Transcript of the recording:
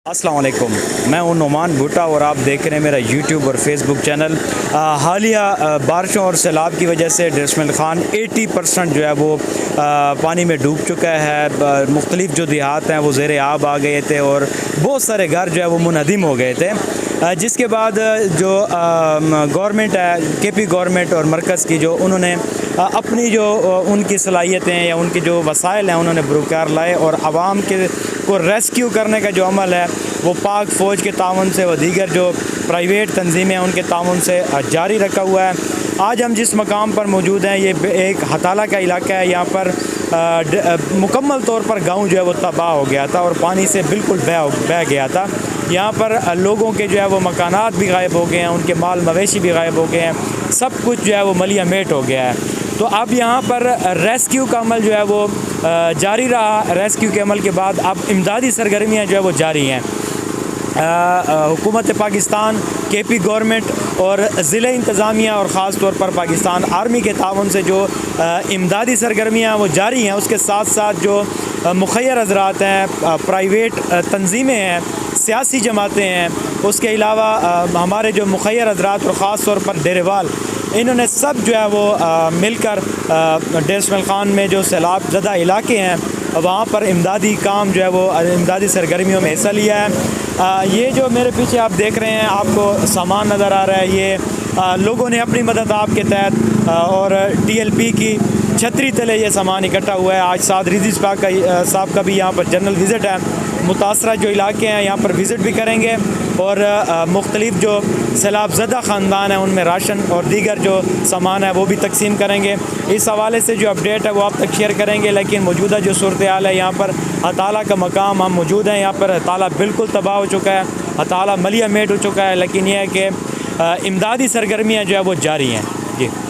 السلام علیکم، میں ہوں نعمان بھٹا اور آپ دیکھ رہے ہیں میرا یوٹیوب اور فیس بک چینل۔ حالیہ بارشوں اور سیلاب کی وجہ سے ڈیرسمل خان 80% جو ہے وہ پانی میں ڈوب چکا ہے۔ مختلف جو دیہات ہیں وہ زیر آب آ گئے تھے اور بہت سارے گھر جو ہے وہ منہدم ہو گئے تھے، جس کے بعد جو گورنمنٹ ہے، کے پی گورنمنٹ اور مرکز کی، جو انہوں نے اپنی جو ان کی صلاحیتیں یا ان کی جو وسائل ہیں انہوں نے بروکار لائے اور عوام کے کو ریسکیو کرنے کا جو عمل ہے وہ پاک فوج کے تعاون سے و دیگر جو پرائیویٹ تنظیمیں ہیں ان کے تعاون سے جاری رکھا ہوا ہے۔ آج ہم جس مقام پر موجود ہیں یہ ایک ہتالہ کا علاقہ ہے۔ یہاں پر مکمل طور پر گاؤں جو ہے وہ تباہ ہو گیا تھا اور پانی سے بالکل بہہ گیا تھا۔ یہاں پر لوگوں کے جو ہے وہ مکانات بھی غائب ہو گئے ہیں، ان کے مال مویشی بھی غائب ہو گئے ہیں، سب کچھ جو ہے وہ ملیح میٹ ہو گیا ہے۔ تو اب یہاں پر ریسکیو کا عمل جو ہے وہ جاری رہا۔ ریسکیو کے عمل کے بعد اب امدادی سرگرمیاں جو ہے وہ جاری ہیں۔ حکومت پاکستان، کے پی گورنمنٹ اور ضلع انتظامیہ اور خاص طور پر پاکستان آرمی کے تعاون سے جو امدادی سرگرمیاں وہ جاری ہیں، اس کے ساتھ ساتھ جو مخیر حضرات ہیں، پرائیویٹ تنظیمیں ہیں، سیاسی جماعتیں ہیں، اس کے علاوہ ہمارے جو مخیر حضرات اور خاص طور پر ڈیرے وال، انہوں نے سب جو ہے وہ مل کر ڈیرسمل خان میں جو سیلاب زدہ علاقے ہیں وہاں پر امدادی کام جو ہے وہ امدادی سرگرمیوں میں حصہ لیا ہے۔ یہ جو میرے پیچھے آپ دیکھ رہے ہیں، آپ کو سامان نظر آ رہا ہے، یہ لوگوں نے اپنی مدد آپ کے تحت اور ٹی ایل پی کی چھتری تلے یہ سامان اکٹھا ہوا ہے۔ آج سعد رضوی صاحب کا بھی یہاں پر جنرل وزٹ ہے۔ متاثرہ جو علاقے ہیں یہاں پر وزٹ بھی کریں گے اور مختلف جو سیلاب زدہ خاندان ہیں ان میں راشن اور دیگر جو سامان ہے وہ بھی تقسیم کریں گے۔ اس حوالے سے جو اپڈیٹ ہے وہ آپ تک شیئر کریں گے، لیکن موجودہ جو صورتحال ہے یہاں پر ہتالہ کا مقام ہم موجود ہیں، یہاں پر ہتالہ بالکل تباہ ہو چکا ہے، ہتالہ ملیح میٹ ہو چکا ہے، لیکن یہ ہے کہ امدادی سرگرمیاں جو ہے وہ جاری ہیں۔ جی